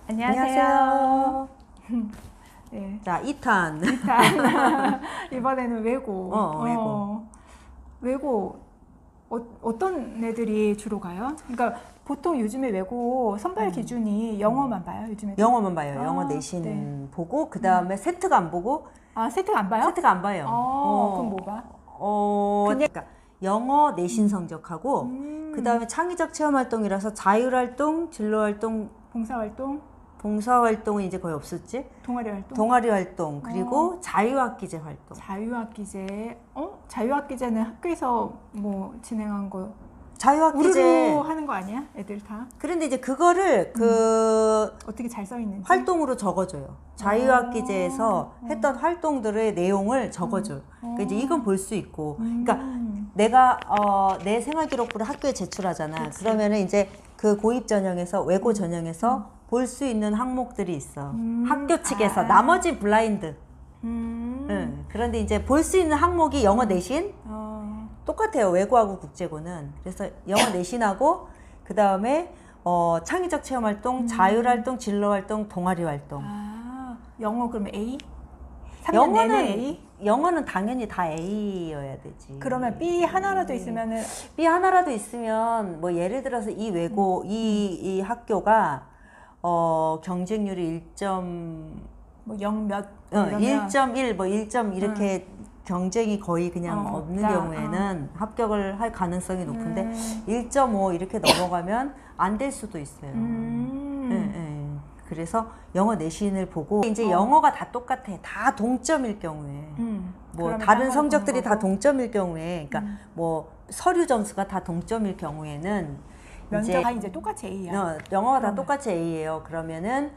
안녕하세요. 네. 자, 2탄. 이번에는 외고. 외고. 외고 어떤 애들이 주로 가요? 그러니까 보통 요즘에 외고 선발 기준이 영어만 봐요, 요즘에? 영어만 봐요. 영어 내신 네. 보고 그 다음에 세트가 안 보고. 세트가 안 봐요? 세트가 안 봐요. 그럼 뭐 봐? 그러니까 영어 내신 성적하고 그 다음에 창의적 체험 활동이라서 자율활동, 진로활동, 봉사활동은 이제 거의 없었지? 동아리 활동, 그리고 자유학기제 활동. 자유학기제는 학교에서 뭐 진행한 거 자유학기제 우르르 하는 거 아니야? 애들 다? 그런데 이제 그거를 어떻게 잘 써 있는지 활동으로 적어줘요. 자유학기제에서 했던 활동들의 내용을 적어줘요. 그러니까 이제 이건 볼 수 있고, 그러니까 내가 내 생활기록부를 학교에 제출하잖아. 그치. 그러면은 이제 그 고입 전형에서 외고 전형에서 볼 수 있는 항목들이 있어. 학교 측에서 나머지 블라인드. 그런데 이제 볼 수 있는 항목이 영어 내신 똑같아요. 외고하고 국제고는. 그래서 영어 내신하고 그 다음에 창의적 체험활동, 자율활동, 진로활동, 동아리활동. 영어 그러면 A? 3년 내내 A? 영어는 당연히 다 A여야 되지. 그러면 B 하나라도 있으면은 B 하나라도 있으면 뭐 예를 들어서 이 외고 이 학교가 경쟁률이 1점 뭐 0 몇 1.1 뭐 1점 이렇게 경쟁이 거의 그냥 없는 경우에는 합격을 할 가능성이 높은데 1.5 이렇게 넘어가면 안 될 수도 있어요. 그래서 영어 내신을 보고 이제 영어가 다 똑같아. 다 동점일 경우에 뭐 다른 성적들이 다 동점일 경우에 그러니까 뭐 서류 점수가 다 동점일 경우에는 면접 다 이제 똑같이 A야. 영어가 다 똑같이 A예요. 그러면은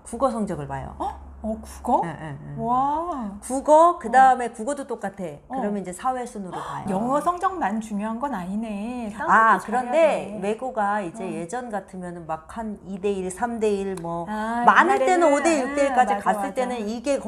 국어 성적을 봐요. 국어? 네. 와. 국어 그 다음에 국어도 똑같아. 그러면 이제 사회 순으로 봐요. 영어 성적만 중요한 건 아니네. 그런데 외고가 이제 예전 같으면은 막 한 2대1, 3대1 뭐 많을 때는 5대1, 6대1까지 갔을 때는 이게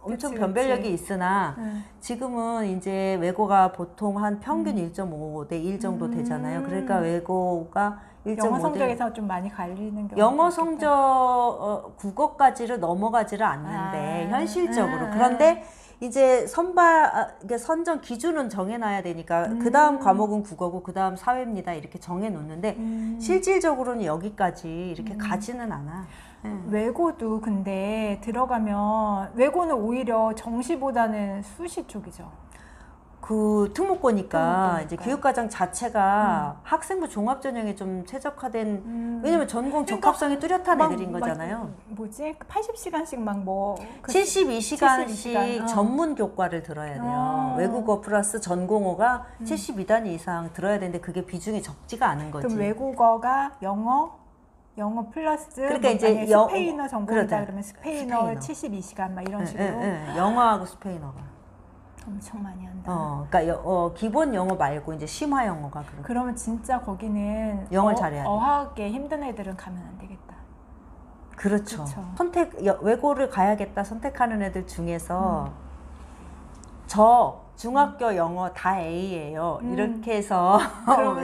엄청 변별력이 있으나 지금은 이제 외고가 보통 한 평균 1.5대 1 정도 되잖아요. 그러니까 외고가 1.5대 영어 성적에서 좀 많이 갈리는 경우. 영어 성적 국어까지를 넘어가지를 않는데 현실적으로. 그런데 이제 선정 기준은 정해놔야 되니까 그 다음 과목은 국어고 그 다음 사회입니다 이렇게 정해놓는데 실질적으로는 여기까지 이렇게 가지는 않아. 외고도 근데 들어가면 외고는 오히려 정시보다는 수시 쪽이죠. 그 특목고니까 이제 교육과정 자체가 학생부 종합전형에 좀 최적화된 왜냐면 전공 적합성이 뚜렷한 애들인 거잖아요. 뭐지? 80시간씩 막 뭐 72시간씩 전문 교과를 들어야 돼요. 외국어 플러스 전공어가 72단위 이상 들어야 되는데 그게 비중이 적지가 않은 거지. 그럼 외국어가 영어 플러스 그러니까 뭐 이제 스페인어 전공이다 그러면 스페인어 스페인어. 72시간 막 이런 식으로. 영어하고 스페인어가. 엄청 많이 한다. 그러니까 기본 영어 말고 이제 심화 영어가 그렇고. 그러면 진짜 거기는 영어를 잘해야 돼. 어학에 힘든 애들은 가면 안 되겠다. 그렇죠. 외고를 가야겠다 선택하는 애들 중에서 저 중학교 영어 다 A예요. 이렇게 해서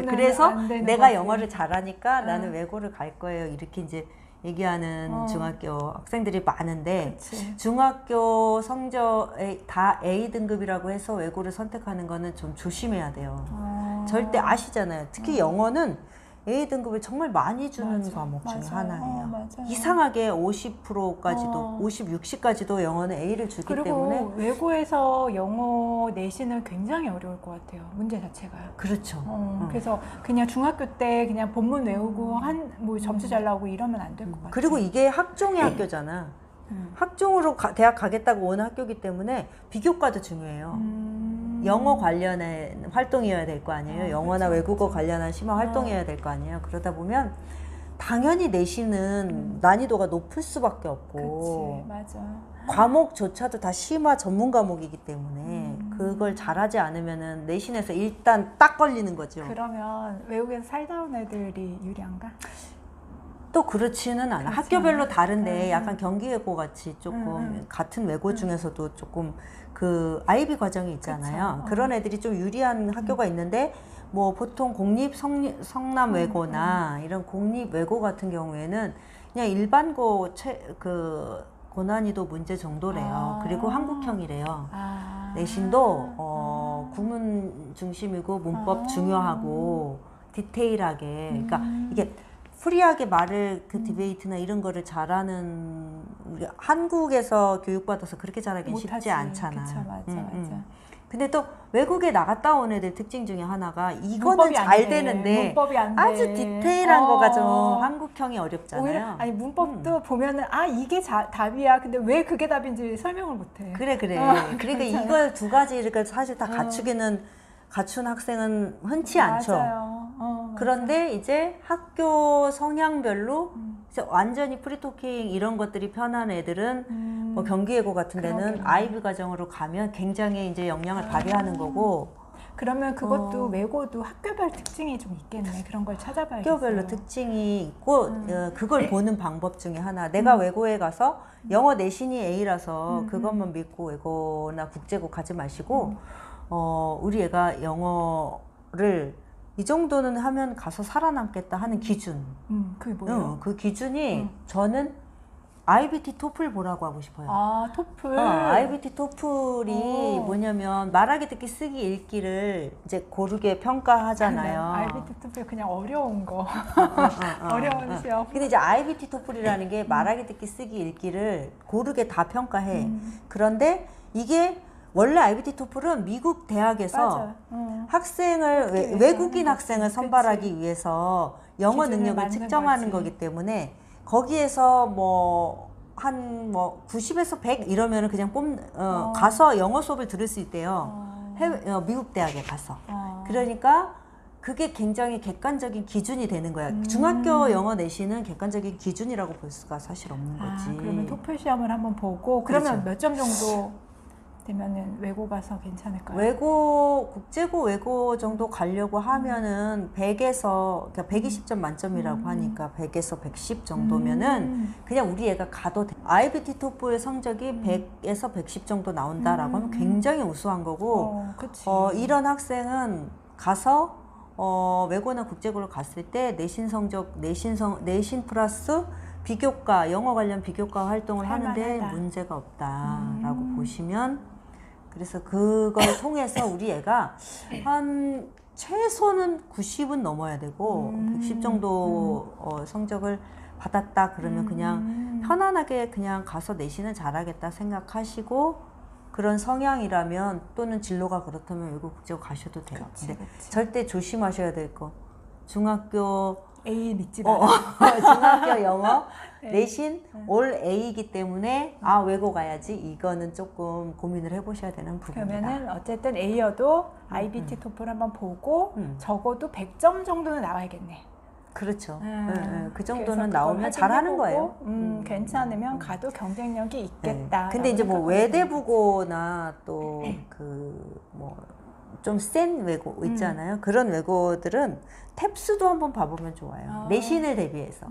그래서 내가 거지. 영어를 잘하니까 나는 외고를 갈 거예요. 이렇게 이제 얘기하는 중학교 학생들이 많은데 중학교 성적에 다 A 등급이라고 해서 외고를 선택하는 거는 좀 조심해야 돼요. 절대 아시잖아요. 특히 영어는 A 등급을 정말 많이 주는 과목 중에 하나예요. 이상하게 50%까지도 50, 60까지도 영어는 A를 주기 때문에. 그리고 외고에서 영어 내신은 굉장히 어려울 것 같아요. 문제 자체가. 그렇죠. 그래서 그냥 중학교 때 그냥 본문 외우고 뭐 점수 잘 나오고 이러면 안 될 것 같아요. 그리고 이게 학종의 학교잖아. 학종으로 대학 가겠다고 오는 학교이기 때문에 비교과도 중요해요. 영어 관련한 활동이어야 될 거 아니에요. 영어나 외국어 관련한 심화 활동이어야 될 거 아니에요. 그러다 보면 당연히 내신은 난이도가 높을 수밖에 없고 과목조차도 다 심화 전문 과목이기 때문에 그걸 잘하지 않으면은 내신에서 일단 딱 걸리는 거죠. 그러면 외국에서 살다 온 애들이 유리한가? 또 그렇지는 않아. 그렇지 학교별로 않아? 다른데 약간 경기외고 같이 조금 같은 외고 중에서도 조금 그 IB 과정이 있잖아요. 그쵸. 그런 애들이 좀 유리한 학교가 있는데 뭐 보통 공립 성남 외고나 이런 공립 외고 같은 경우에는 그냥 일반고 그 고난이도 문제 정도래요. 그리고 한국형이래요. 내신도 구문 중심이고 문법 중요하고 디테일하게. 그러니까 이게 프리하게 말을 그 디베이트나 이런 거를 잘하는 우리 한국에서 교육받아서 그렇게 잘하기는 쉽지 못하지. 않잖아. 그쵸, 맞아. 근데 또 외국에 나갔다 온 애들 특징 중에 하나가 이거는 문법이 안 잘 돼. 되는데 문법이 안 돼. 아주 디테일한 거가 좀 한국형이 어렵잖아요. 오히려 아니 문법도 보면은 이게 답이야. 근데 왜 그게 답인지 설명을 못해. 그래. 그러니까 이걸 두 가지를 사실 다 갖춘 학생은 흔치 않죠. 맞아요. 그런데 이제 학교 성향별로 이제 완전히 프리토킹 이런 것들이 편한 애들은 뭐 경기예고 같은 데는 그러겠네. IB 과정으로 가면 굉장히 이제 역량을 발휘하는 거고 그러면 그것도 외고도 학교별 특징이 좀 있겠네. 그런 걸 찾아봐야겠어요. 학교별로 특징이 있고 그걸 보는 방법 중에 하나. 내가 외고에 가서 영어 내신이 A라서 그것만 믿고 외고나 국제고 가지 마시고 우리 애가 영어를 이 정도는 하면 가서 살아남겠다 하는 기준. 그게 뭐예요? 그 기준이 저는 IBT 토플 보라고 하고 싶어요. 토플. IBT 토플이 뭐냐면 말하기, 듣기, 쓰기, 읽기를 이제 고르게 평가하잖아요. IBT 토플 그냥 어려운 거. 어려운 시험. 근데 이제 IBT 토플이라는 게 말하기, 듣기, 쓰기, 읽기를 고르게 다 평가해. 그런데 이게 원래 IBT 토플은 미국 대학에서 학생을 외국인 학생을 선발하기 위해서 영어 능력을 측정하는 거기 때문에 거기에서 뭐 한 90에서 100 이러면은 그냥 가서 영어 수업을 들을 수 있대요. 미국 대학에 가서. 그러니까 그게 굉장히 객관적인 기준이 되는 거야. 중학교 영어 내신은 객관적인 기준이라고 볼 수가 사실 없는 거지. 그러면 토플 시험을 한번 보고 그러면 그렇죠. 몇 점 정도 되면은 외고 가서 괜찮을까요? 외고, 국제고 외고 정도 가려고 하면은 100에서, 그러니까 120점 만점이라고 하니까 100에서 110 정도면은 그냥 우리 애가 가도 돼. IBT 토플 성적이 100에서 110 정도 나온다라고 하면 굉장히 우수한 거고, 그치. 이런 학생은 가서, 외고나 국제고를 갔을 때 내신 성적, 내신 플러스 비교과, 영어 관련 비교과 활동을 하는데 할만하다. 문제가 없다라고 보시면, 그래서 그걸 통해서 우리 애가 한 최소는 90은 넘어야 되고 110 정도 성적을 받았다 그러면 그냥 편안하게 그냥 가서 내신은 잘하겠다 생각하시고, 그런 성향이라면 또는 진로가 그렇다면 외국 국제고 가셔도 돼요. 근데 절대 조심하셔야 될 거, 중학교 A 믿지 마라. 중학교 영어 내신 올 A이기 때문에 외고 가야지, 이거는 조금 고민을 해보셔야 되는 부분이다. 그러면은 어쨌든 A여도 IBT 토플 한번 보고 적어도 100점 정도는 나와야겠네. 그렇죠. 그 그래서 정도는 그걸 나오면 잘하는 확인해보고, 거예요. 괜찮으면 가도 경쟁력이 있겠다. 근데 이제 뭐 외대부고나 또 그 뭐 좀 센 외고 있잖아요. 그런 외고들은 탭스도 한번 봐보면 좋아요. 내신을 대비해서.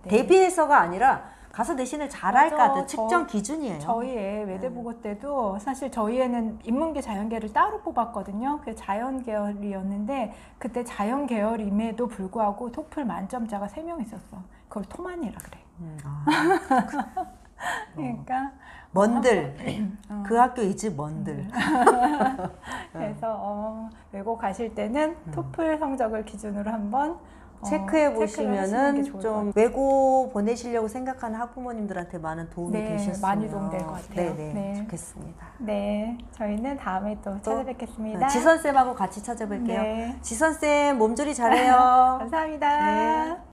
대비해서가 아니라 가서 내신을 잘할까 측정 기준이에요. 저희 애 외대부고 때도 사실 저희 애는 인문계 자연계를 따로 뽑았거든요. 그게 자연 계열이었는데 그때 자연 계열임에도 불구하고 토플 만점자가 3명 있었어. 그걸 토만이라 그래. 그러니까 먼들 그 학교이지 먼들. 그래서 외고 가실 때는 토플 성적을 기준으로 한번 체크해 보시면은 좀 외고 보내시려고 생각하는 학부모님들한테 많은 도움이 되셨으면 많이 도움될 것 같아요. 좋겠습니다. 네, 저희는 다음에 또 찾아뵙겠습니다. 지선쌤하고 같이 찾아뵐게요. 지선쌤 몸조리 잘해요. 감사합니다.